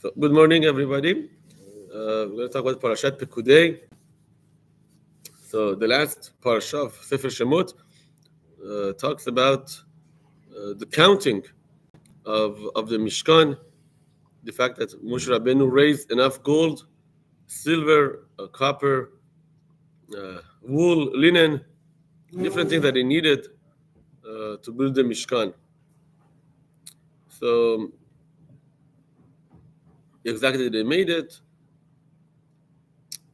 So, good morning, everybody. We're going to talk about Parashat Pekudei. So, the last Parsha of Sefer Shemot talks about the counting of the Mishkan, the fact that Moshe Rabbeinu raised enough gold, silver, copper, wool, linen, different things that he needed to build the Mishkan. So, exactly they made it,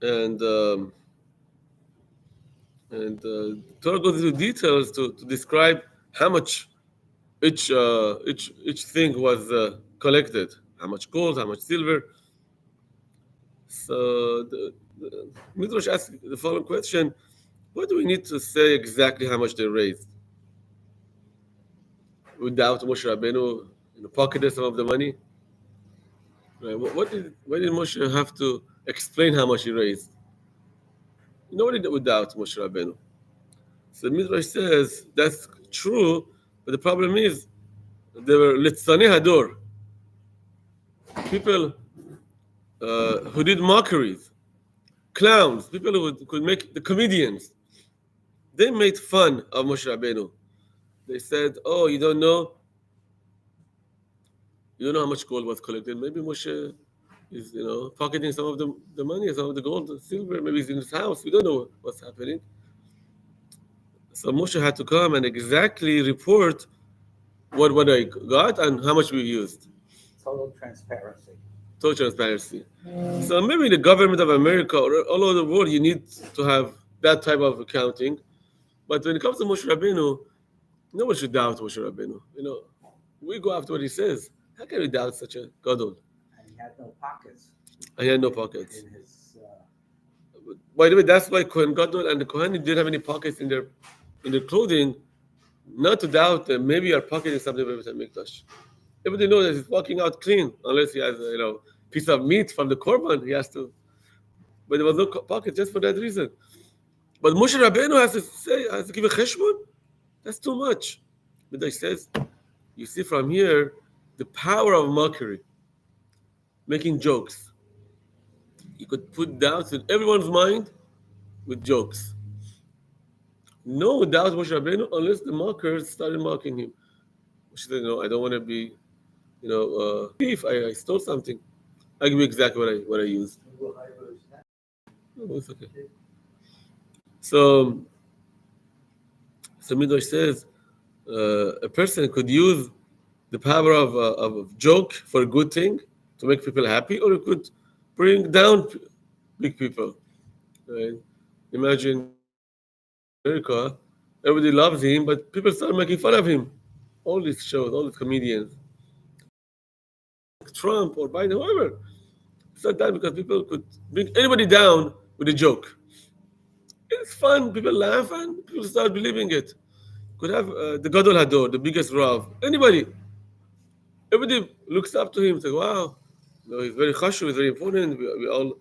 and Torah goes into details to describe how much each thing was collected, how much gold, how much silver. So the Midrash asks the following question: what do we need to say exactly how much they raised? Without Moshe Rabbeinu pocketed some of the money, right? Why did Moshe have to explain how much he raised? Nobody did without Moshe Rabbeinu. So Midrash says that's true, but the problem is there were litzanei hador, people who did mockeries, clowns, people who could make the comedians. They made fun of Moshe Rabbeinu. They said, "Oh, you don't know how much gold was collected. Maybe Moshe is, pocketing some of the money, some of the gold, the silver. Maybe he's in his house. We don't know what's happening." So Moshe had to come and exactly report what I got and how much we used. Total transparency. Total transparency. So maybe the government of America or all over the world, you need to have that type of accounting. But when it comes to Moshe Rabbeinu, no one should doubt Moshe Rabbeinu. We go after what he says. How can we doubt such a gadol? And he had no pockets. And he had no pockets. In his, By the way, that's why Kohen Gadol and the Kohanim didn't have any pockets in their clothing. Not to doubt that maybe our pocket is something for Beit HaMikdash. Everybody knows that he's walking out clean, unless he has a piece of meat from the korban. He has to, but there was no pocket just for that reason. But Moshe Rabbeinu has to give a cheshbon. That's too much. Midrash says, you see from here the power of mockery, making jokes. You could put doubts in everyone's mind with jokes. No doubt Moshe Rabbeinu unless the mockers started mocking him. Moshe said, "No, I don't want to be, thief. I stole something. I'll give you exactly what I used." Oh, it's okay. So Midrash says a person could use the power of a joke for a good thing to make people happy, or it could bring down big people. Right? Imagine America, everybody loves him, but people start making fun of him. All these shows, all these comedians, Trump or Biden, whoever. It's not that because people could bring anybody down with a joke. It's fun, people laugh, and people start believing it. Could have the Gadol Hador, the biggest Rav, anybody. Everybody looks up to him, say, "Wow, he's very Khakshoor, he's very important. We all,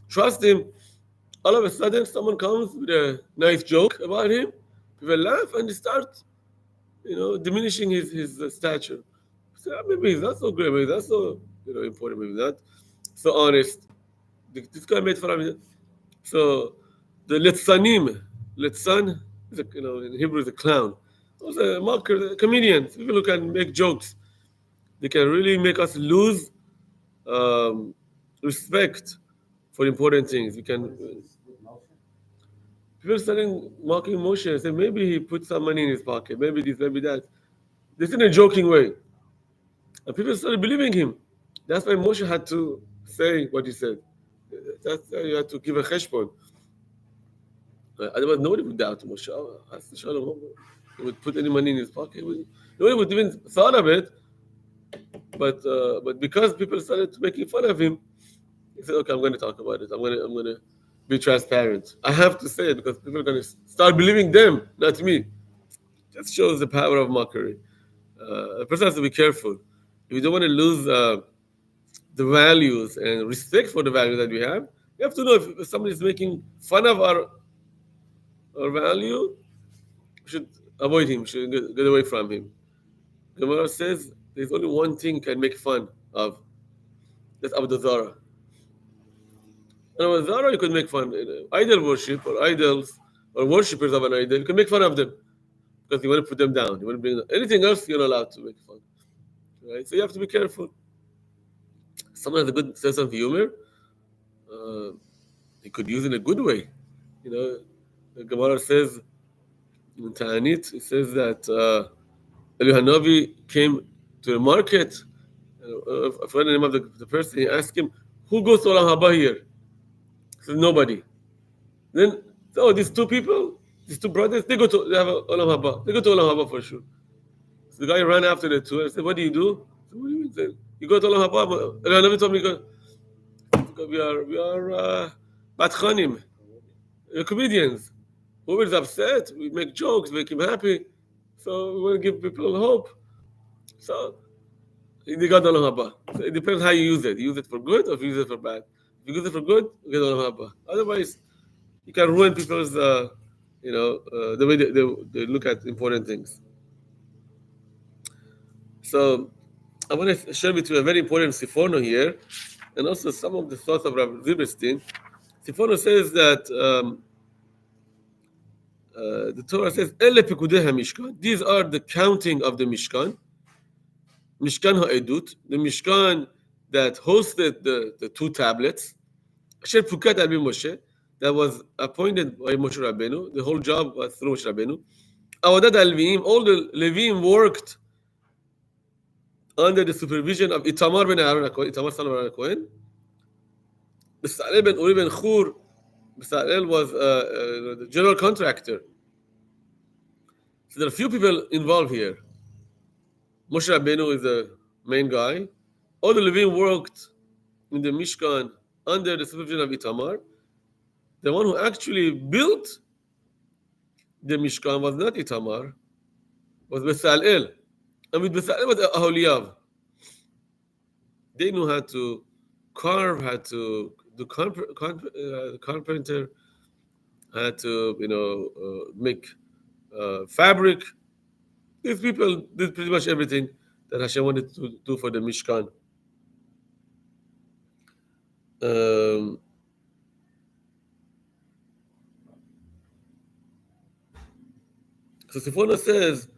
trust him." All of a sudden, someone comes with a nice joke about him. People laugh and they start, diminishing his stature. So maybe he's not so great, maybe that's so, important, maybe not so honest. This guy made fun of me. So the Litzan is in Hebrew is a clown. Those are mockers, comedians, people who can make jokes. They can really make us lose respect for important things. People starting mocking Moshe and say maybe he put some money in his pocket, maybe this, maybe that. This in a joking way. And people started believing him. That's why Moshe had to say what he said. That's why you had to give a cheshbon. Otherwise, nobody would doubt Moshe. He would put any money in his pocket. Nobody would even thought of it. But because people started making fun of him, he said, "Okay, I'm going to talk about it. I'm going to be transparent. I have to say it because people are going to start believing them, not me." Just shows the power of mockery. A person has to be careful. If you don't want to lose the values and respect for the values that we have, you have to know if somebody is making fun of our value, we should avoid him, we should get away from him. Gemara says there's only one thing can make fun of. That's Abu Zara. And Abu Zara, you could make fun. Idol worship or idols or worshippers of an idol, you can make fun of them because you want to put them down. You want to bring them. Anything else, you're not allowed to make fun. Right? So you have to be careful. Someone has a good sense of humor. Uh, he could use it in a good way. You know, the Gemara says in Ta'anit, it says that Eli Hanavi came to the market. I forgot the name of the person. He asked him, "Who goes to Olam Haba here?" He said, "Nobody." Then, these two people, these two brothers, they have a Olam Haba. They go to Olam Haba for sure. So the guy ran after the two and said, "What do you do?" I said, "What do you mean?" Said, "You go to Olam Haba." Eli Hanavi told me, "We are Batchanim, we're comedians. Whoever's upset, we make jokes, make him happy. So we want to give people hope." So they got Olam Haba. So it depends how you use it. You use it for good or if you use it for bad. If you use it for good, you get Olam Haba. Otherwise, you can ruin people's, the way they look at important things. So I want to share with you a very important Sifono here, and also some of the thoughts of Rabbi Zilberstein. Sifono says that the Torah says, "Ele Pekudei HaMishkan." These are the counting of the Mishkan. Mishkan HaEdut, the Mishkan that hosted the two tablets. Asher Pukat Al Moshe, that was appointed by Moshe Rabbeinu. The whole job was through Moshe Rabbeinu. Avodat Al-Leviim, all the Leviim worked under the supervision of Itamar ben Aaron HaKohen, Itamar son of Aaron HaKohen. Bezalel ben Uri ben Chur, Bezalel was the general contractor. So there are a few people involved here. Moshe Rabbeinu is the main guy. All the Leviim worked in the Mishkan under the supervision of Itamar. The one who actually built the Mishkan was not Itamar, was Bezalel. And with Bezalel was Aholiav. They knew how to carve, how to do carpenter, how to make fabric. These people did pretty much everything that Hashem wanted to do for the Mishkan. So Sifono says,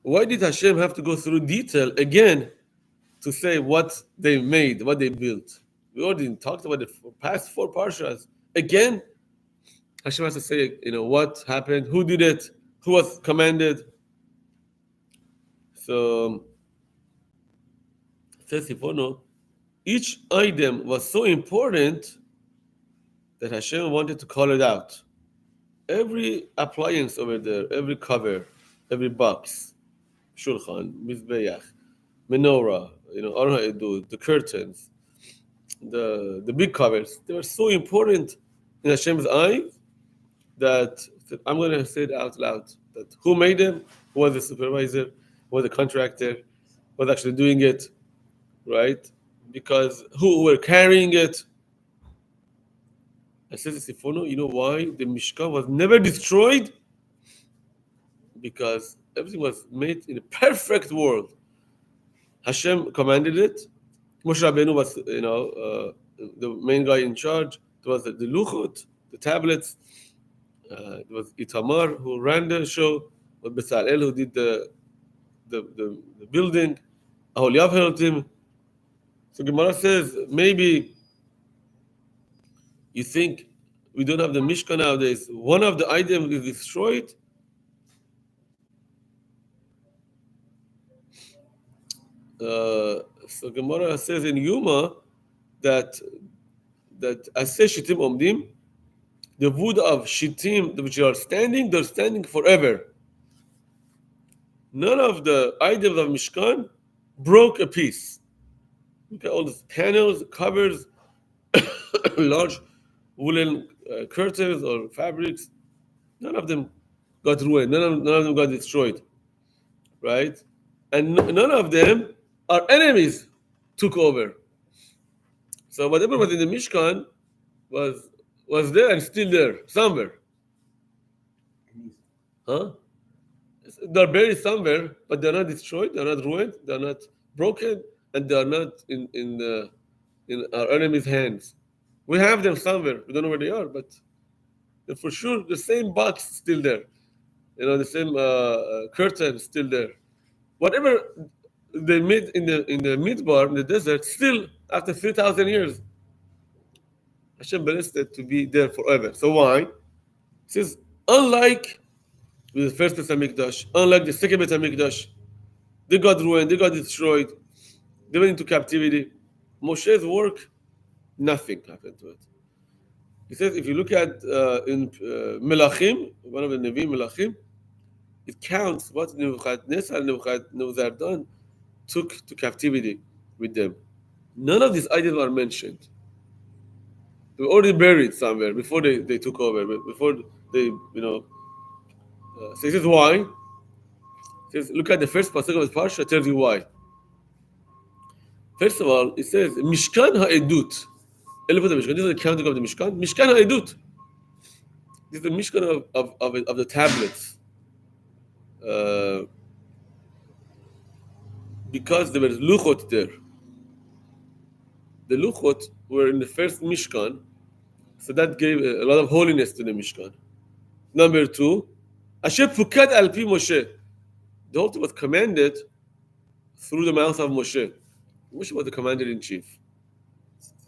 why did Hashem have to go through detail again to say what they made, what they built? We already talked about it for past 4 Parshas. Again, Hashem has to say, what happened, who did it, who was commanded. So, says Sifono, each item was so important that Hashem wanted to call it out. Every appliance over there, every cover, every box, shulchan, mizbeach, menorah, Aron HaEdut, the curtains, the big covers, they were so important in Hashem's eyes that I'm going to say it out loud. That who made them, who was the supervisor, who was the contractor, who was actually doing it, right? Because who were carrying it. I said to Sifono, you know why the Mishkan was never destroyed? Because everything was made in a perfect world. Hashem commanded it. Moshe Rabbeinu was, the main guy in charge. It was the luchot, the tablets. It was Itamar who ran the show. It was Bezalel who did the building. Aholiav helped him. So Gemara says, maybe you think we don't have the Mishkan nowadays. One of the items is destroyed. So Gemara says in Yuma that Aseh Shittim Omdim, the wood of Shittim which are standing, they're standing forever. None of the items of Mishkan broke a piece. Look at all the panels, covers, large woolen curtains or fabrics. None of them got ruined. None of them got destroyed, right? And none of them, our enemies, took over. So whatever was in the Mishkan was there and still there somewhere. Huh? They're buried somewhere, but they're not destroyed. They're not ruined. They're not broken. and they are not in our enemies' hands. We have them somewhere. We don't know where they are, but for sure the same box is still there. The same curtain is still there. Whatever they made in the midbar in the desert, still after 3,000 years, Hashem blessed it to be there forever. So why? It says unlike with the first Beit Hamikdash, unlike the second Beit Hamikdash, they got ruined, they got destroyed, they went into captivity. Moshe's work, nothing happened to it. He says if you look at in Melachim, one of the Nevi Melachim, it counts what Nebuchadnezzar and Nebuchadnezzar took to captivity with them. None of these items are mentioned. They were already buried somewhere before they took over, before they, so this is why. It says, look at the first pasuk of the Parsha, tells you why. First of all, it says, Mishkan ha'edut. This is the counting of the Mishkan. Mishkan ha'edut. This is the Mishkan of the tablets. Because there were luchot there. The luchot were in the first Mishkan, so that gave a lot of holiness to the Mishkan. Number two, Asher Pukad al pi Moshe. The whole thing was commanded through the mouth of Moshe. Moshe was the commander-in-chief.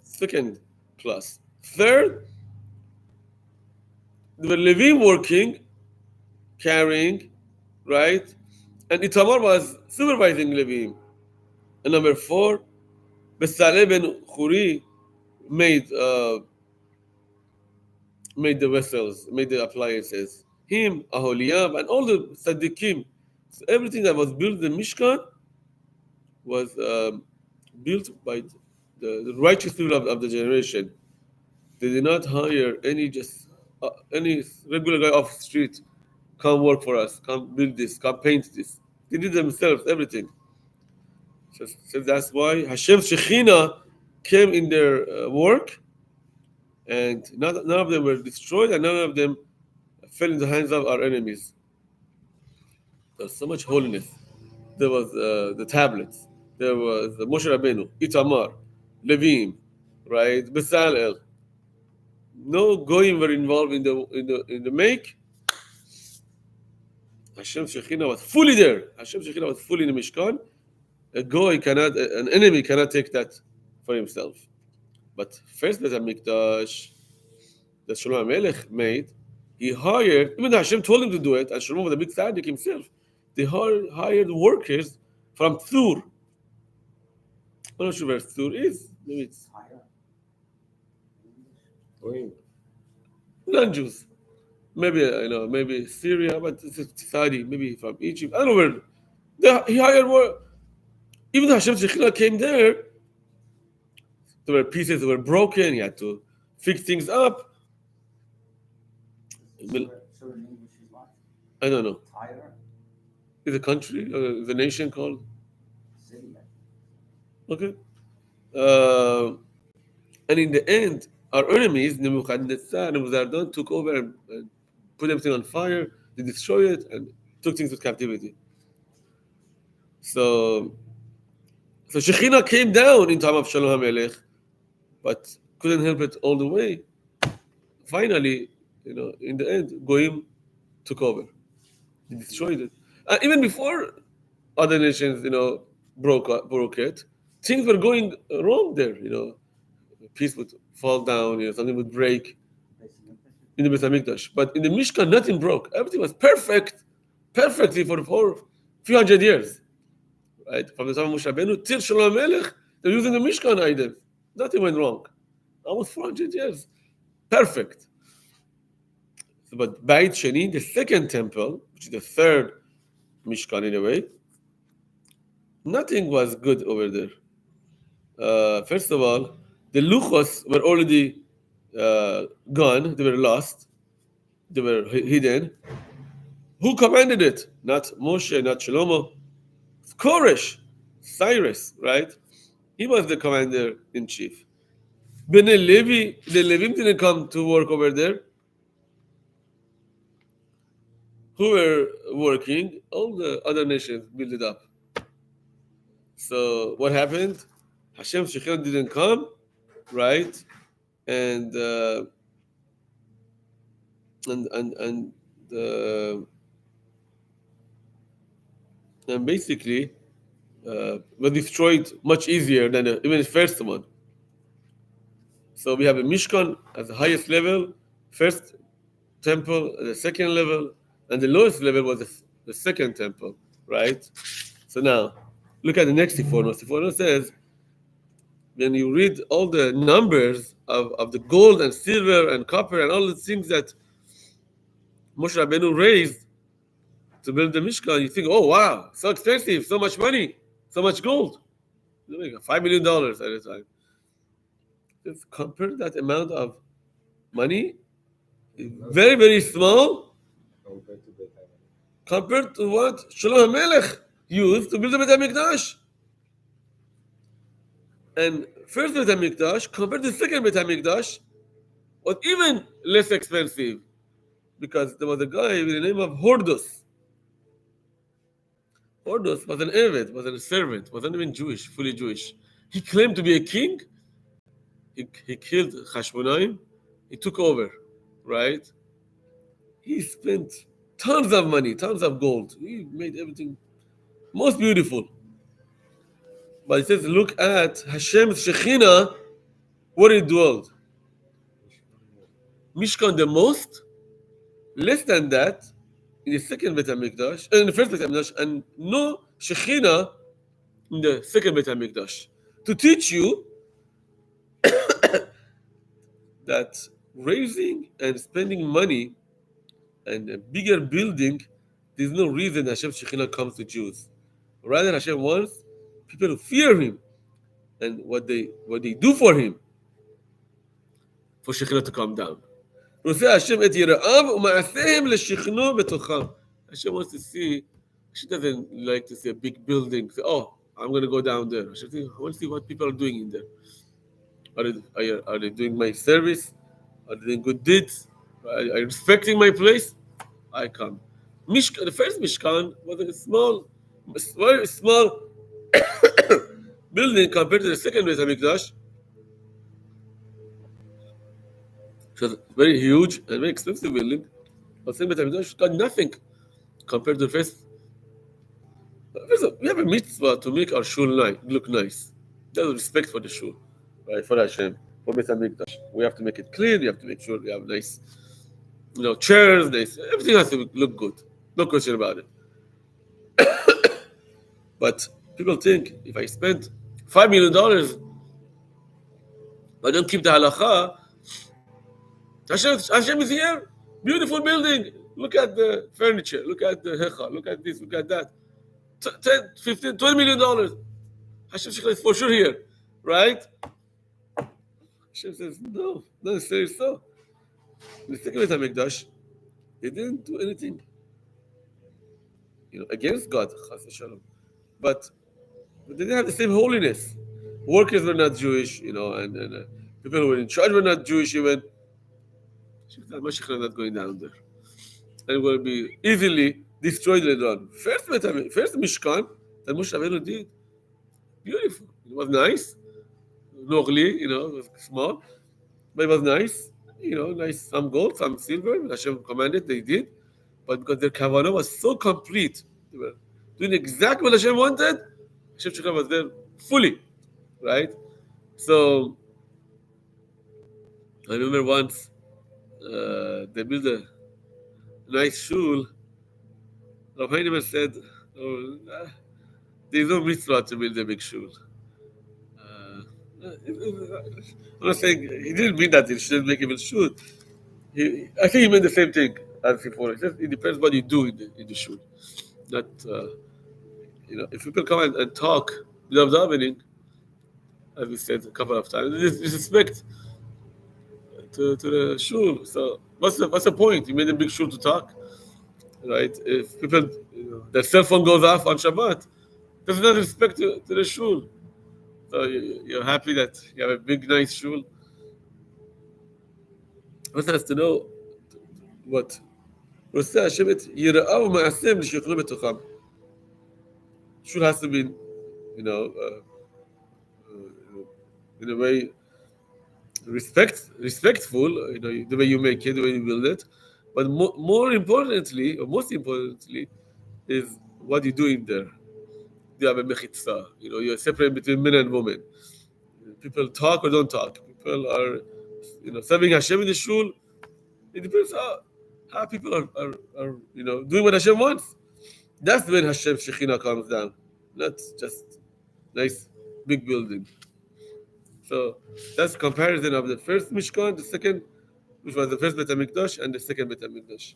Second plus. Third, there were Levim working, carrying, right? And Itamar was supervising Levim. And number four, Besalel ben Churi made the vessels, made the appliances. Him, Aholiab, and all the Tzaddikim. So everything that was built in the Mishkan was built by the righteous people of the generation. They did not hire any regular guy off the street, come work for us, come build this, come paint this. They did themselves everything. So that's why Hashem's Shekhinah came in their work, and none of them were destroyed, and none of them fell in the hands of our enemies. There's so much holiness. There was the tablets. There was Moshe Rabbeinu, Itamar, Levim, right? Besalel. No goyim were involved in the make. Hashem's Shekhinah was fully there. Hashem's Shekhinah was fully in the Mishkan. An enemy cannot take that for himself. But first Beit HaMikdash that Shlomo HaMelech made, he hired, even though Hashem told him to do it, and Shlomo was a big tzaddik himself, they hired workers from Tzur. I'm not sure where Tzur is. Maybe it's non-Jews. Maybe maybe Syria, but it's Saudi, maybe from Egypt. I don't know where. He hired work. Even though Hashem's Shekhinah came there were pieces that were broken. He had to fix things up. I don't know. Is a country, is a nation called? Okay. And in the end, our enemies, Nebuchadnezzar and Nebuchadnezzar, took over and put everything on fire. They destroyed it and took things to captivity. So Shekhinah came down in time of Shalom HaMelech, but couldn't help it all the way. Finally, in the end, Goyim took over. They destroyed it. Even before other nations, broke it, things were going wrong there. Peace would fall down. Something would break in the Beit HaMikdash. But in the Mishkan, nothing broke. Everything was perfectly for a few hundred years. Right? From the time of Moshe Rabbeinu till Shalom HaMelech, they're using the Mishkan items. Nothing went wrong. Almost 400 years. Perfect. But Beit Sheni, the second temple, which is the third Mishkan in a way, nothing was good over there. First of all, the luchos were already gone. They were lost. They were hidden. Who commanded it? Not Moshe, not Shlomo. Koresh, Cyrus, right? He was the commander-in-chief. Bnei Levi, the Levim didn't come to work over there. Who were working? All the other nations built it up. So what happened? Hashem Shekhinah didn't come, right? And uh, and basically were destroyed much easier than even the first one. So we have a Mishkan at the highest level, first temple at the second level, and the lowest level was the second temple, right? So now, look at the next Sifono. Sifono says, when you read all the numbers of the gold and silver and copper and all the things that Moshe Rabbeinu raised to build the Mishkan, you think, oh wow, so expensive, so much money, so much gold. $5 million at a time. Just compare that amount of money, very, very small, compared to what Shalom HaMelech used to build the Beit HaMikdash. And first Beit HaMikdash, compared to the second Beit HaMikdash, was even less expensive because there was a guy with the name of Hordos. Hordos was an Eved, was a servant, wasn't even Jewish, fully Jewish. He claimed to be a king. He killed Hashmonaim. He took over, right? He spent tons of money, tons of gold. He made everything most beautiful. But it says, look at Hashem's Shekhinah, where it dwelled. Mishkan the most, less than that, in the second Beit HaMikdash, in the first Beit HaMikdash, and no Shekhinah in the second Beit HaMikdash. To teach you that raising and spending money and a bigger building, there's no reason Hashem's Shekhinah comes to Jews. Rather, Hashem wants people to fear Him and what they do for Him, for Shekhinah to come down. Hashem wants to see, she doesn't like to see a big building. Say, oh, I'm going to go down there. Hashem says, I want to see what people are doing in there. Are they doing my service? Are they doing good deeds? Are you respecting my place? I come. The first Mishkan was a very small building compared to the second Beit HaMikdash. It was very huge and very expensive building. But second Beit HaMikdash got nothing compared to the first. First we have a mitzvah to make our shul look nice. That's respect for the shul, right? For Hashem, for Beit HaMikdash. We have to make it clean. We have to make sure we have nice, chairs, nice. Everything has to look good. No question about it. But people think if I spend $5 million, I don't keep the halacha. Hashem is here. Beautiful building. Look at the furniture. Look at the hecha. Look at this. Look at that. $10, $15, $20 million. Hashem is for sure here, right? Hashem says, no, not necessarily so. In the second Beit HaMikdash, they didn't do anything, against God, chas v'shalom. But they didn't have the same holiness. Workers were not Jewish, and people who were in charge were not Jewish even. Mashiach is not going down there. And it will be easily destroyed later on. First Mishkan that Moshe Rabbeinu did, beautiful. It was nice. Nogli, it was small, but it was nice. Nice, some gold, some silver. Hashem commanded, they did. But because their kavanah was so complete, they were doing exactly what Hashem wanted, Hashem Shekhinah was there fully, right? So, I remember once, they built a nice shul. Rabbi Heinemann said, there's no mitzvah to build a big shul. I'm not saying, he didn't mean that he shouldn't make even shul. I think he meant the same thing as before. It depends what you do in the shul. Not, if people come and talk without davening, as we said a couple of times, disrespect to the shul. So what's the point? You made a big shul to talk, right? If people, their cell phone goes off on Shabbat, there's no respect to the shul. So you're happy that you have a big, nice shul. One has to know what. Shul has to be you know, in a way respectful, the way you make it, the way you build it. But more importantly, or most importantly, is what you do in there. You have a mechitza. You're separate between men and women. People talk or don't talk. People are, serving Hashem in the shul. It depends how people are doing what Hashem wants. That's when Hashem Shekhinah comes down. Not just nice big building. So that's comparison of the first Mishkan, the second, which was the first Bet HaMikdash, and the second Bet HaMikdash.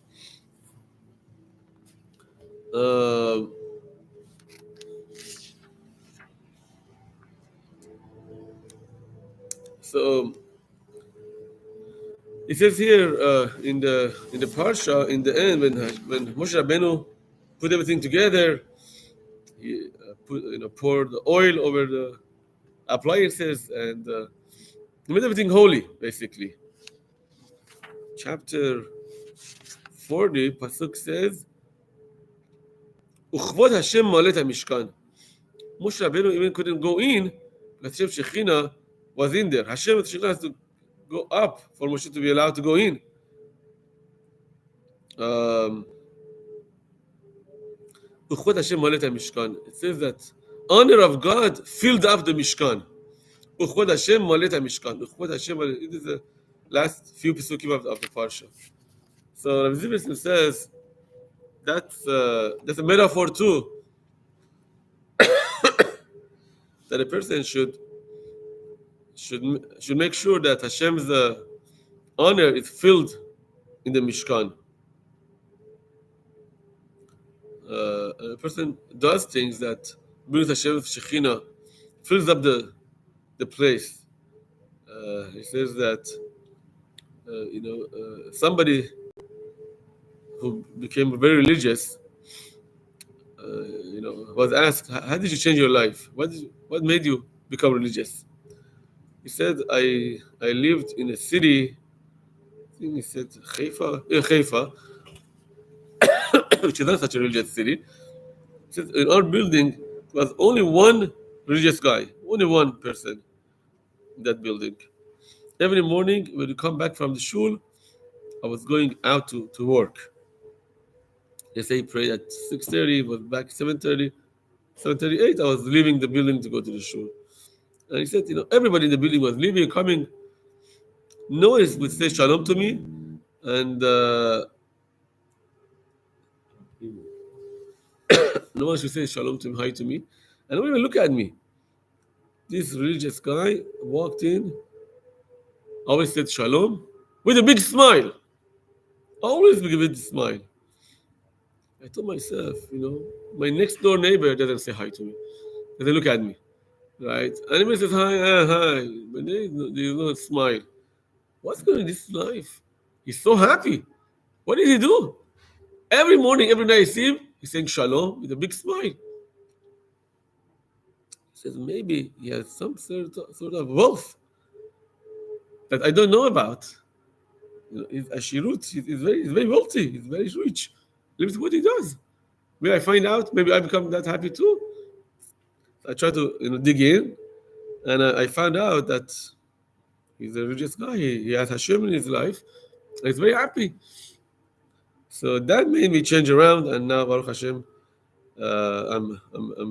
Um, so it says here in the Parsha, in the end, when Moshe Rabbeinu put everything together, he poured the oil over the appliances and he made everything holy, basically. Chapter 40, Pasuk says, Uchvod Hashem malet HaMishkan. Moshe Rabbeinu even couldn't go in because Hashem Shekhinah was in there. Hashem Shekhinah has to go up for Moshe to be allowed to go in. Uchvod Hashem malet HaMishkan. It says that honor of God filled up the Mishkan. Uchvod Hashem malet HaMishkan. Uchvod Hashem, it is the last few pesukim of the Parsha. So Rabbi Zibison says that's a metaphor too, that a person should make sure that Hashem's honor is filled in the Mishkan. A person does things that brings Hashem's Shekhinah, fills up the place. He says that somebody who became very religious, was asked, "How did you change your life? What made you become religious?" He said, "I lived in a city." I think he said Haifa, which is not such a religious city. He said, in our building was only one religious guy, only one person in that building. Every morning when we come back from the shul, I was going out to work. They say he prayed at 6:30, was back 7:30, 7:38. I was leaving the building to go to the shul. And he said, everybody in the building was leaving, coming. No one would say shalom to me, and no one should say shalom to me, hi to me, and no one even look at me. This religious guy walked in, always said shalom with a big smile, always with a big smile. I told myself, my next door neighbor doesn't say hi to me, doesn't look at me, right? And he says hi, but there's no smile. What's going on in this life? He's so happy. What did he do? Every morning, every night I see him, he's saying shalom with a big smile. He says maybe he has some sort of wealth that I don't know about. He's ashirut. He's very wealthy. He's very rich. Lives what he does. Maybe I find out. Maybe I become that happy too. I try to dig in, and I found out that he's a religious guy. He has Hashem in his life. And he's very happy. So that made me change around, and now Baruch Hashem, I'm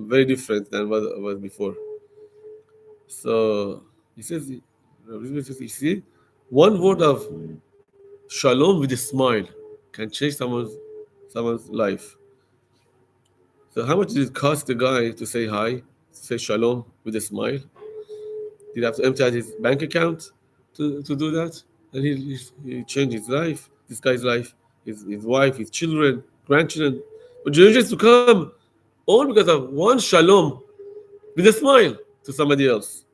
very different than what I was before. So he says, you see, one word of shalom with a smile can change someone's life. So how much did it cost the guy to say hi, to say shalom with a smile? Did he have to empty out his bank account to do that? And he changed his life, this guy's life, his wife, his children, grandchildren, for generations to come, all because of one shalom with a smile to somebody else.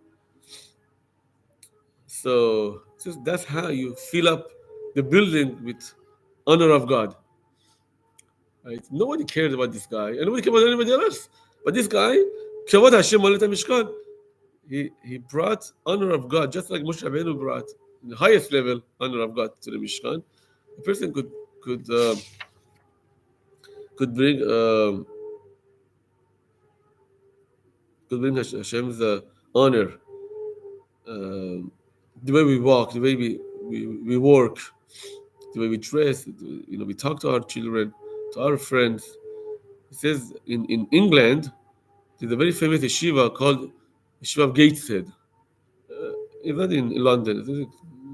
So that's how you fill up the building with honor of God. Right? Nobody cared about this guy, and nobody cared about anybody else. But this guy, Kavod Hashem Malet HaMishkan, he brought honor of God, just like Moshe Rabbeinu brought the highest level honor of God to the Mishkan. A person could bring to bring Hashem's honor. The way we walk, the way we work, the way we dress, we talk to our children, to our friends. It says in England, there's a very famous yeshiva called Yeshiva of Gateshead. It's not in London. It's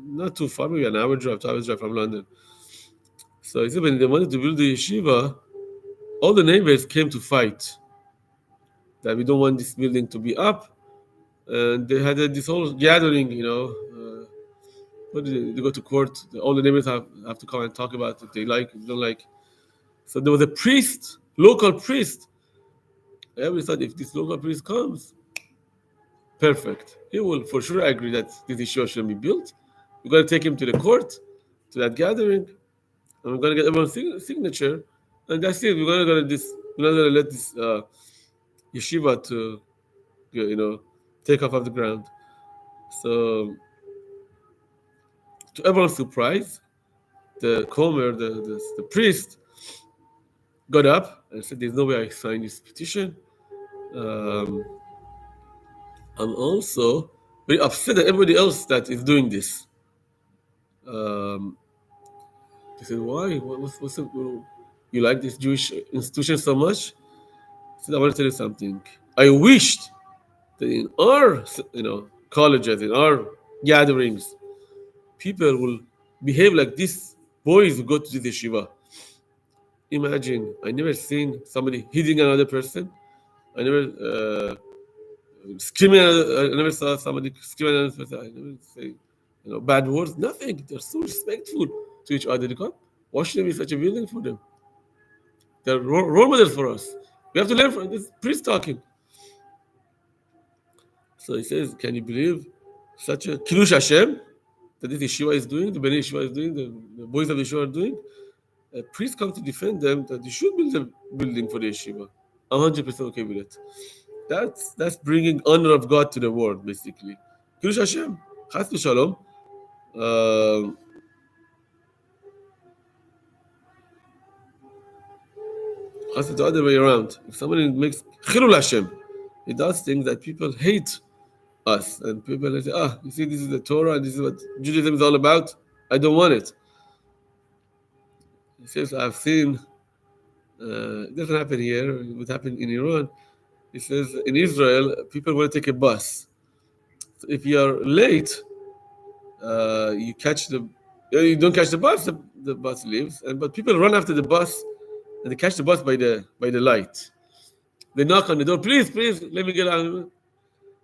not too far, maybe an hour drive, 2 hours drive from London. So he said when they wanted to build the yeshiva, all the neighbors came to fight that we don't want this building to be up. And they had this whole gathering, what they go to court. All the neighbors have to come and talk about it. They like, they don't like. So there was a priest, local priest. Everybody thought if this local priest comes, perfect. He will for sure agree that this issue shouldn't be built. We're going to take him to the court, to that gathering, and we're going to get everyone's signature, and that's it. We're not going to let this yeshiva to, take off the ground. So, to everyone's surprise, the Comer, the priest, got up and said, "There's no way I sign this petition. I'm also very upset at everybody else that is doing this." They said, "Why? What's you like this Jewish institution so much?" He said, "I want to tell you something. I wished that in our, colleges, in our gatherings, people will behave like this. Boys who go to the yeshiva. Imagine, I never seen somebody hitting another person. I never screaming. I never saw somebody screaming at another person. I never say, bad words. Nothing. They're so respectful to each other. Why should there be such a building for them? They're role models for us. We have to learn from this priest talking." So he says, "Can you believe such a Kiddush Hashem that this yeshiva is doing, the Bnei Yeshiva is doing, the boys of the yeshiva are doing? A priest comes to defend them that they should build a building for the yeshiva. I'm 100% okay with it." That's bringing honor of God to the world, basically. Kiddush Hashem, Chas v'Shalom. Has the other way around. If somebody makes Chilul Hashem, he does things that people hate us, and people say, you see, this is the Torah, and this is what Judaism is all about. I don't want it. He says, I've seen, it doesn't happen here, it would happen in Iran. He says, in Israel, people want to take a bus. So if you are late, you don't catch the bus, the bus leaves, but people run after the bus, and they catch the bus by the light. They knock on the door, please, let me get out.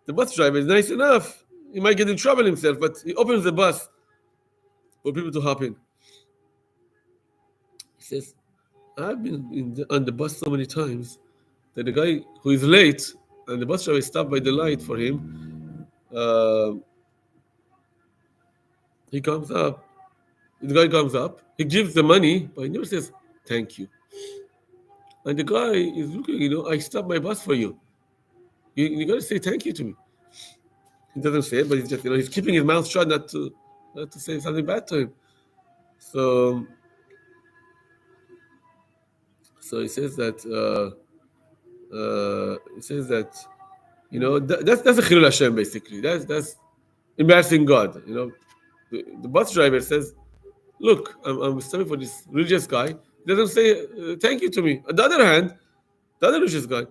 The bus driver is nice enough. He might get in trouble himself, but he opens the bus for people to hop in. He says, I've been on the bus so many times that the guy who is late and the bus driver is stopped by the light for him, he comes up. The guy comes up. He gives the money, but he never says, thank you. And the guy is looking, I stopped my bus for you. You got to say thank you to me. He doesn't say it, but he's just, he's keeping his mouth shut not to say something bad to him. So he says that that's a Chilul Hashem basically. That's embarrassing God. The bus driver says, "Look, I'm sorry for this religious guy." He doesn't say thank you to me. On the other hand, the other religious guy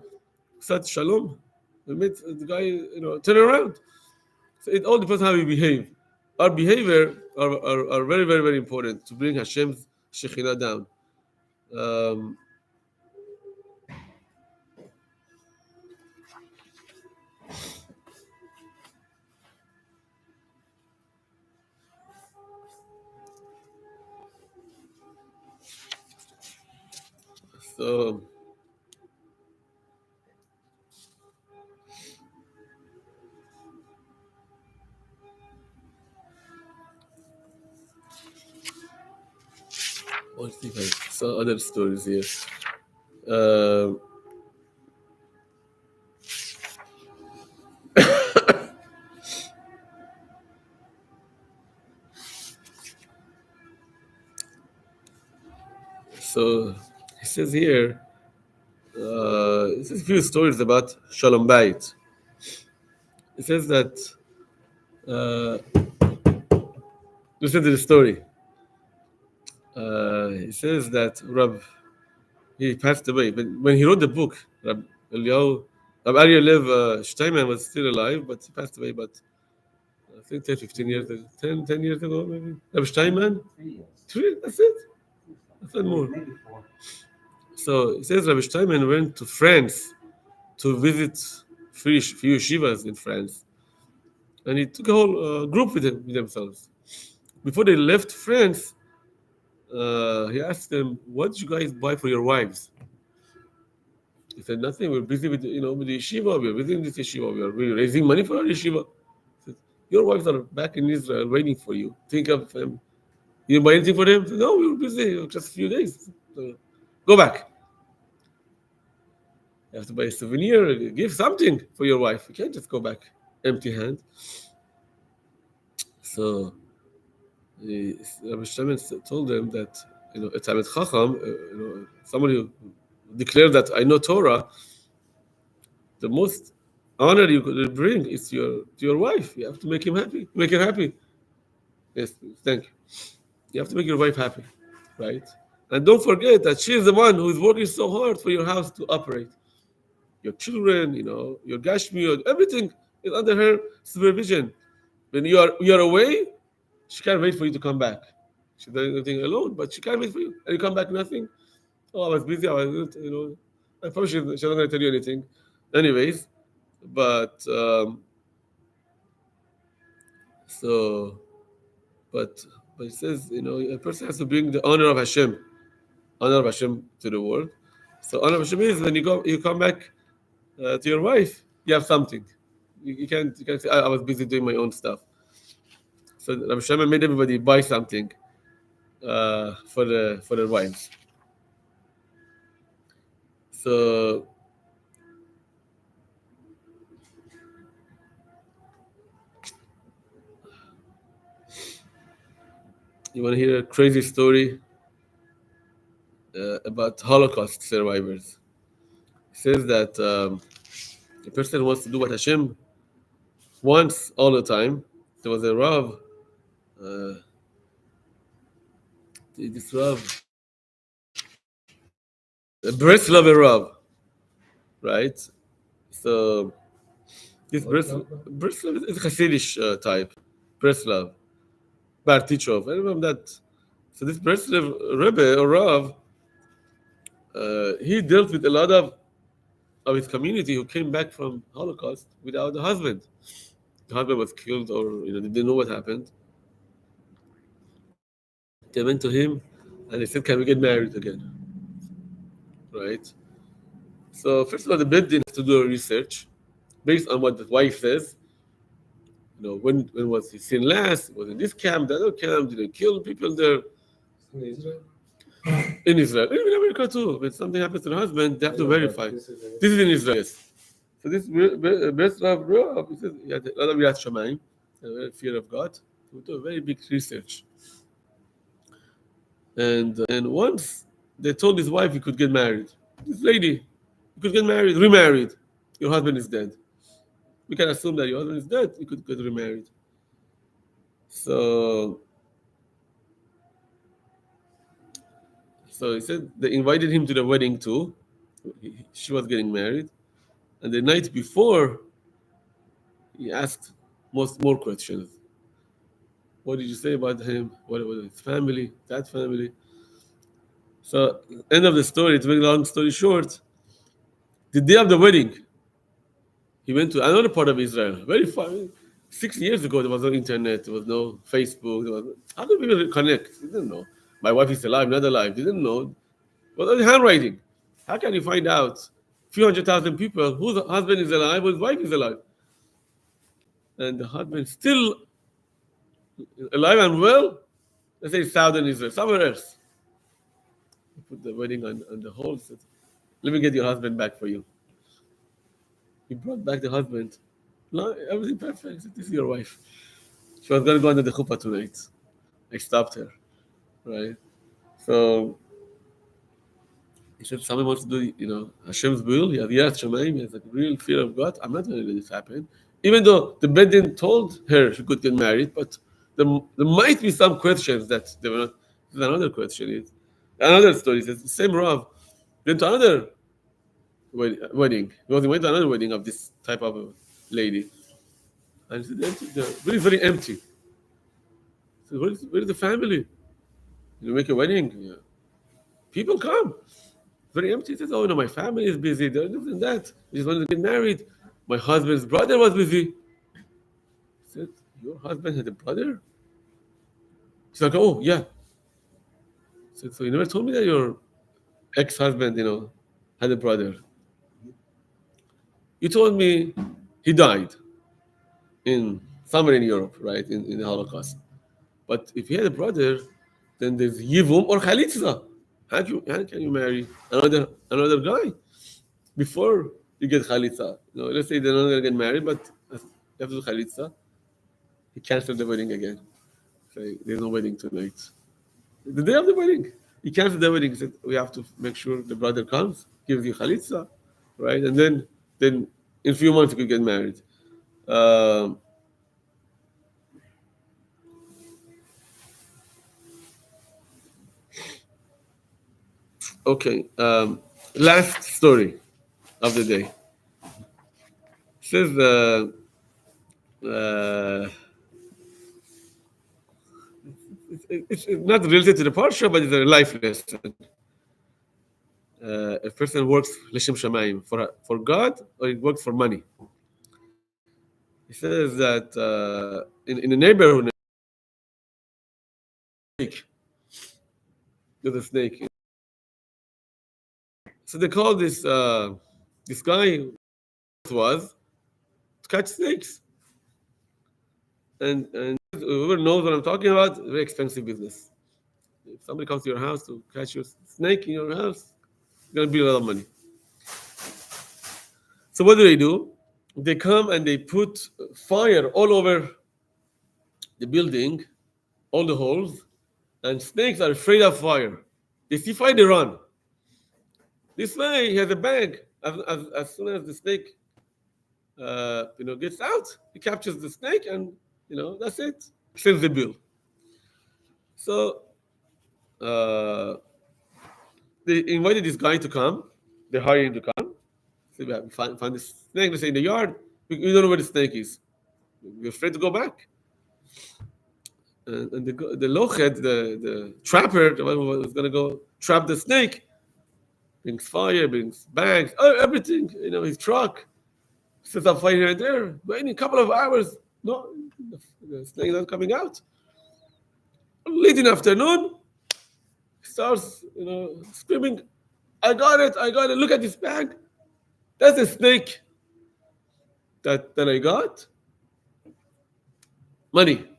said shalom. He made the guy turn around. So it all depends on how we behave. Our behavior are very, very, very important to bring Hashem's Shekhinah down. So let's see if I saw other stories here. So he says here, this is a few stories about Shalom Bayit. It says that, uh, listen to the story. It says that he passed away. But when he wrote the book, Eliyahu, Rabbi Aryeh Lev Steinman was still alive, but he passed away. But I think 10, 15 years ago, 10 years ago, maybe. Rabbi Steinman? 3 years. 3, that's it. That's not more. Maybe 4. So it says Rabbi Steinman went to France to visit few yeshivas in France. And he took a whole group with themselves. Before they left France, he asked them, "What did you guys buy for your wives?" He said, "Nothing. We're busy with with the yeshiva. We're visiting this yeshiva. We're raising money for our yeshiva." He said, "Your wives are back in Israel waiting for you. Think of them. You didn't buy anything for them?" He said, "No, we were busy. Just a few days. So, go back. You have to buy a souvenir. Give something for your wife. You can't just go back empty-hand." So Rabbi Shimon told them that a Talmid Chacham, somebody who declared that I know Torah, the most honor you could bring is to your wife. You have to make him happy. Make her happy. Yes, thank you. You have to make your wife happy, right? And don't forget that she is the one who is working so hard for your house to operate. Your children, your gashmi, everything is under her supervision. When you are away, she can't wait for you to come back. She does everything alone, but she can't wait for you. And you come back, nothing. Oh, I was busy. I was, I probably she's not going to tell you anything. Anyways, but so, but it says, a person has to bring the honor of Hashem to the world. So honor of Hashem is when you come back to your wife, you have something. You can't say I was busy doing my own stuff. So Rabbi Shimon made everybody buy something for their wives. So you want to hear a crazy story about Holocaust survivors? It says that a person wants to do what Hashem wants all the time. There was a Rav, this Rav, a Breslov Rav, right? So this Breslov is a Hasidic type, Breslov, Bartichov. I remember that. So this Breslov Rebbe or Rav, he dealt with a lot of his community who came back from Holocaust without a husband. The husband was killed, or they didn't know what happened. They went to him and they said, "Can we get married again?" Right. So first of all, the Beddin has to do a research based on what the wife says. When was he seen last? Was in this camp, the other camp? Did they kill people there? In Israel? In Israel, even in America too. When something happens to the husband, they have to verify. This is in Israel. Yes. So this best Rav, he says he had a lot of Yirat Shamayim, a fear of God. We do a very big research. And once they told his wife he could get married. This lady, you could get married, remarried. Your husband is dead. We can assume that your husband is dead. You could get remarried. So he said they invited him to the wedding too. She was getting married. And the night before, he asked more questions. What did you say about him? What was his family? That family? So, end of the story, to make a long story short, the day of the wedding, he went to another part of Israel, very far. 6 years ago, there was no internet, there was no Facebook. How could people connect? They didn't know. My wife is alive, not alive. They didn't know. But only handwriting. How can you find out? Few 100,000 people whose husband is alive, whose wife is alive. And the husband still alive and well, let's say southern Israel, somewhere else. He put the wedding on the hold. Said, "Let me get your husband back for you." He brought back the husband. Everything perfect. Said, "This is your wife." She was going to go under the chuppah tonight. I stopped her, right? So he said, "Someone wants to do, Hashem's will. He has Yirat Shamayim. He has a real fear of God. I'm not going to let this happen. Even though the Bedin told her she could get married, but there might be some questions that they were not. There's another question is another story says the same Rav went to another wedding. He went to another wedding of this type of a lady, and they're very very empty. So where's the family? You make a wedding, yeah. People come. Very empty. He says, "Oh no, my family is busy. They're this and that. I just wanted to get married. My husband's brother was busy." He said, "Your husband had a brother?" She's like, "Oh yeah." He said, "So you never told me that your ex-husband, had a brother. You told me he died in somewhere in Europe, right, in the Holocaust. But if he had a brother, then there's Yivum or Khalitza. How can you marry another guy before you get Khalitza? Let's say they're not gonna get married, but you have to do Khalitza. He canceled the wedding again. Say there's no wedding tonight. The day of the wedding, he canceled the wedding. He said we have to make sure the brother comes, gives you Khalitza, right, and then in a few months you could get married. Um, okay, last story of the day. It says it's not related to the Parsha, but it's a life lesson. A person works l'shem shamayim for God, or it works for money. He says that in a neighborhood, there's a snake. So they call this guy was to catch snakes, and whoever knows what I'm talking about, very expensive business. If somebody comes to your house to catch your snake in your house, it's gonna be a lot of money. So what do? They come and they put fire all over the building, all the holes, and snakes are afraid of fire. They see fire, they run. This way, he has a bag. As soon as the snake, gets out, he captures the snake, and that's it. Sends the bill. So they invited this guy to come. They hired him to come. So we have find the snake. They say in the yard. We don't know where the snake is. We're afraid to go back. And the lochet, the trapper, the one who was going to go trap the snake, brings fire, brings bags, everything. His truck sets up fire here and there. But in a couple of hours, no, the snake is not coming out. Late in the afternoon, he starts, screaming, I got it, look at this bag. That's a snake that I got. Money.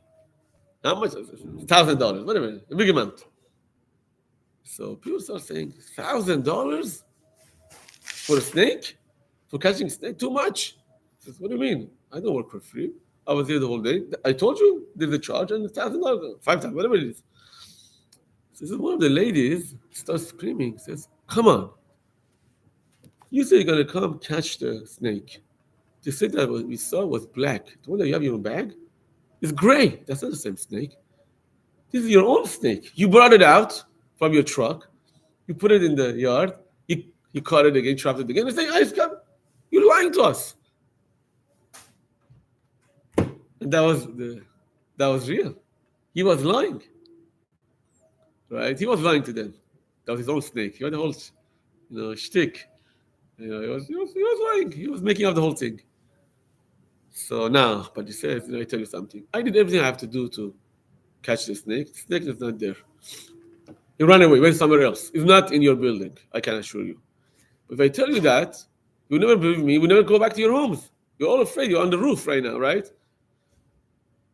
How much? $1,000, whatever, a big amount. So people start saying, $1,000 for a snake? For catching snake? Too much. Says, what do you mean? I don't work for free. I was here the whole day. I told you there's a charge and $1,000, $5,000, whatever it is. So one of the ladies starts screaming, says, come on. You say you're going to come catch the snake. The snake that we saw was black. The one that you have in your bag is gray. That's not the same snake. This is your own snake. You brought it out from your truck. You put it in the yard. You caught it again, trapped it again. And say, you're lying to us. And that was real. He was lying. Right? He was lying to them. That was his own snake. He had the whole, shtick. He was lying. He was making up the whole thing. So now, but he says, I tell you something. I did everything I have to do to catch the snake. The snake is not there. He ran away, went somewhere else. It's not in your building, I can assure you. But if I tell you that, you'll never believe me. We'll never go back to your homes. You're all afraid. You're on the roof right now, right?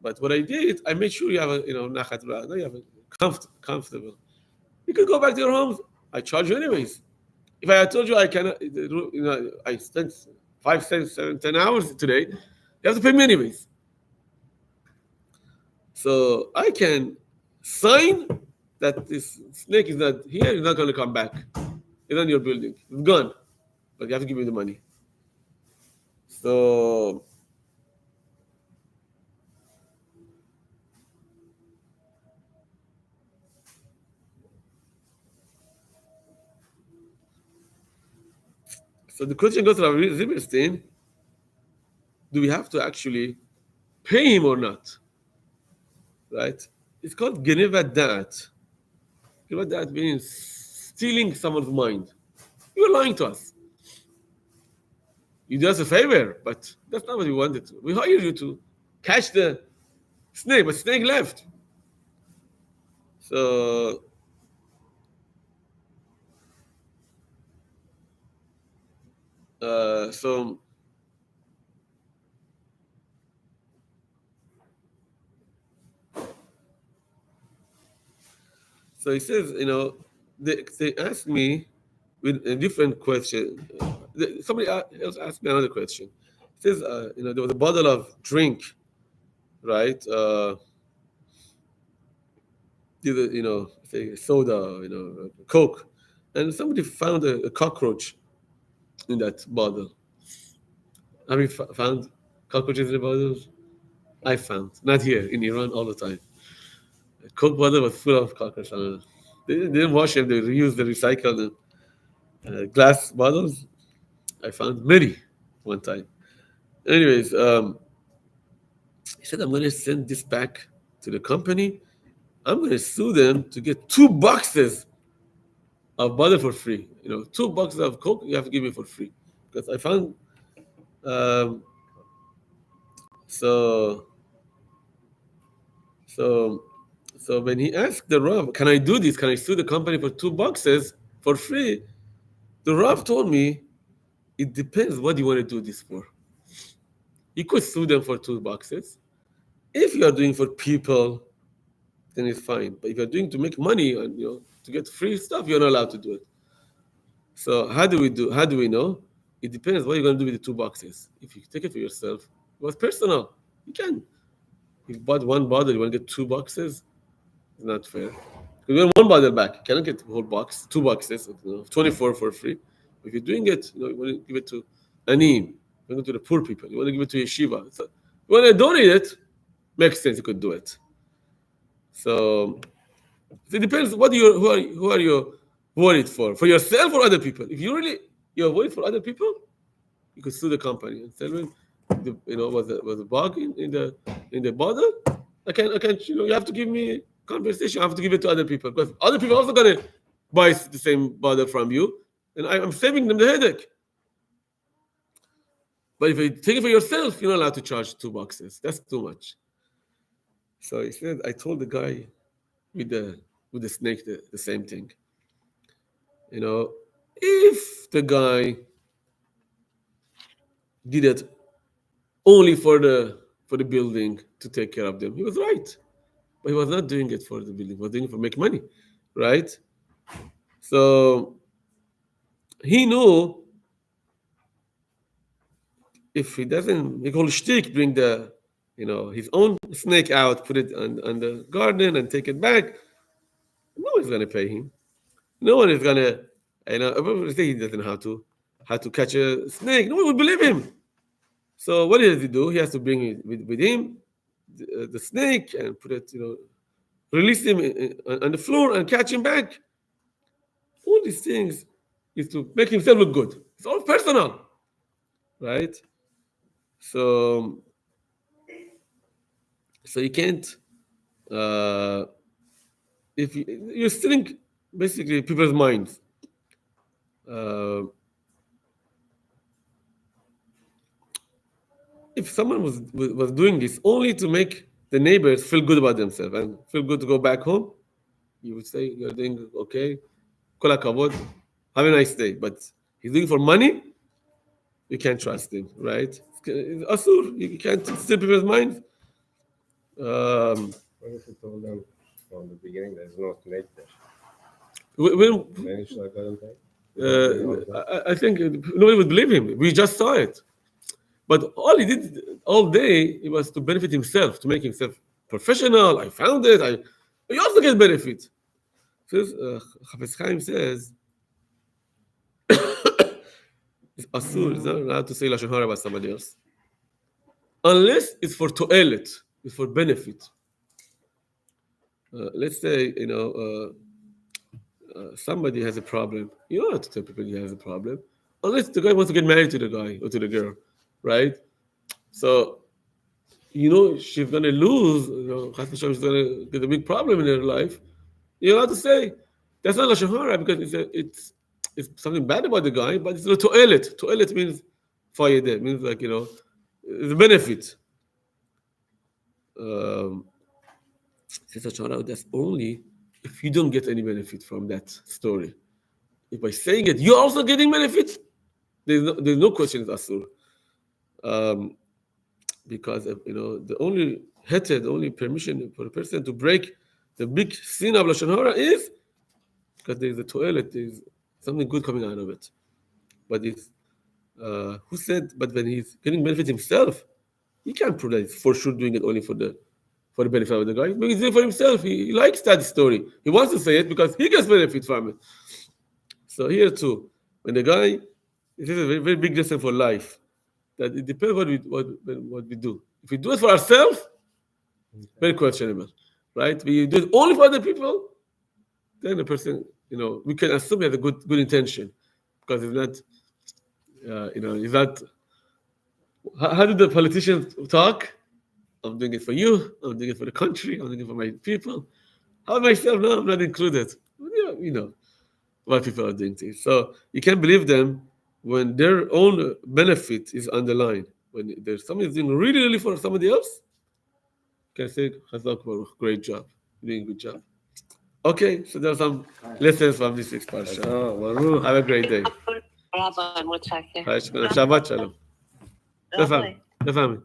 But what I did, I made sure you have a, nachat ra'ah. You have a comfortable. You can go back to your homes. I charge you anyways. If I had told you I cannot, I spent 5, 7, 10 hours today, you have to pay me anyways. So I can sign that this snake is not here, it's not going to come back. It's on your building. It's gone. But you have to give me the money. So So the question goes to Rabbi Zilberstein, do we have to actually pay him or not? Right? It's called Geneva Dat. Geneva Dat means stealing someone's mind. You're lying to us. You do us a favor, but that's not what we wanted to. We hired you to catch the snake, but snake left. So so he says, they asked me with a different question. Somebody else asked me another question. He says, there was a bottle of drink, right? Say soda, Coke, and somebody found a cockroach in that bottle. Have you found cockroaches in the bottles? I found, not here, in Iran all the time. The Coke bottle was full of cockroaches. They didn't wash them, they reused the recycled glass bottles. I found many one time. Anyways, he said, I'm going to send this back to the company. I'm going to sue them to get 2 boxes of butter for free. 2 boxes of Coke, you have to give me for free. Because I found, so when he asked the Rav, can I do this? Can I sue the company for 2 boxes for free? The Rav told me, it depends what you want to do this for. You could sue them for 2 boxes. If you are doing for people, then it's fine. But if you're doing to make money and to get free stuff, you're not allowed to do it. So how do we know? It depends what you're going to do with the 2 boxes. If you take it for yourself, it was personal. You can. If you bought 1 bottle, you want to get 2 boxes, it's not fair. You want 1 bottle back. You cannot get the whole box, 2 boxes, 24 for free. If you're doing it, you want to give it to Anim, you want to the poor people, you want to give it to yeshiva. So you want to donate it, makes sense, you could do it. So it depends who are you worried for yourself or other people. If you're worried for other people, you could sue the company and tell them, was a bug in the bottle. I can't. You have to give me compensation. I have to give it to other people because other people are also gonna buy the same bottle from you, and I'm saving them the headache. But if you take it for yourself, you're not allowed to charge 2 boxes. That's too much. So he said, I told the guy with the snake the same thing. If the guy did it only for the building to take care of them, he was right. But he was not doing it for the building. He was doing it for make money, right? So he knew if he doesn't make whole shtick, bring his own snake out, put it on the garden and take it back, no one's gonna pay him. No one is gonna, he doesn't know how to catch a snake. No one would believe him. So what does he do? He has to bring it with him, the snake, and put it, release him on the floor and catch him back. All these things is to make himself look good. It's all personal, right? So you can't. If you're stealing basically people's minds. If someone was doing this only to make the neighbors feel good about themselves and feel good to go back home, you would say you're doing okay. Kol hakavod, have a nice day. But he's doing it for money. You can't trust him, right? It's asur. You can't steal people's minds. What if you told them from the beginning there's no snake there? When, Should I go and pay? I think nobody would believe him. We just saw it. But all he did all day, it was to benefit himself, to make himself professional. I found it. I also get benefit. Chafetz Chaim says, it's asur, it's not allowed to say lashon hara about somebody else, unless it's for to'elet, it's for benefit. Let's say somebody has a problem. You don't have to tell people he has a problem. unless the guy wants to get married to the guy or to the girl, right? So, she's going to lose, Khakshoor, she's going to get a big problem in her life. You're allowed to say, that's not Lashon Hara because it's something bad about the guy, but it's a to'elet. To'elet means fayedeh, means like, it's a benefit. Says Lashon Hara, that's only if you don't get any benefit from that story. If by saying it, you're also getting benefit, there's no question it's asur. Because the only heter, the only permission for a person to break the big sin of Lashon Hara is because there's a toilet, there's something good coming out of it. But it's who said? But when he's getting benefit himself, he can't prove that he's for sure doing it only for the benefit of the guy. But he's doing it for himself. He likes that story. He wants to say it because he gets benefit from it. So here too, when the guy, this is a very, very big lesson for life. That it depends what we do. If we do it for ourselves, very questionable, right? We do it only for other people, then the person, we can assume he has a good intention, because it's not, it's not. How do the politicians talk? I'm doing it for you. I'm doing it for the country. I'm doing it for my people. How myself? No, I'm not included. Why people are doing things. So you can't believe them when their own benefit is on the line. When there's somebody doing really, really for somebody else, you can say, Chazak Baruch, great job. You're doing a good job. Okay, so there are some lessons from this week's Parsha. Baruch, have a great day. Rabbi, what's that? Shabbat Shalom. Rabbi. Lefami.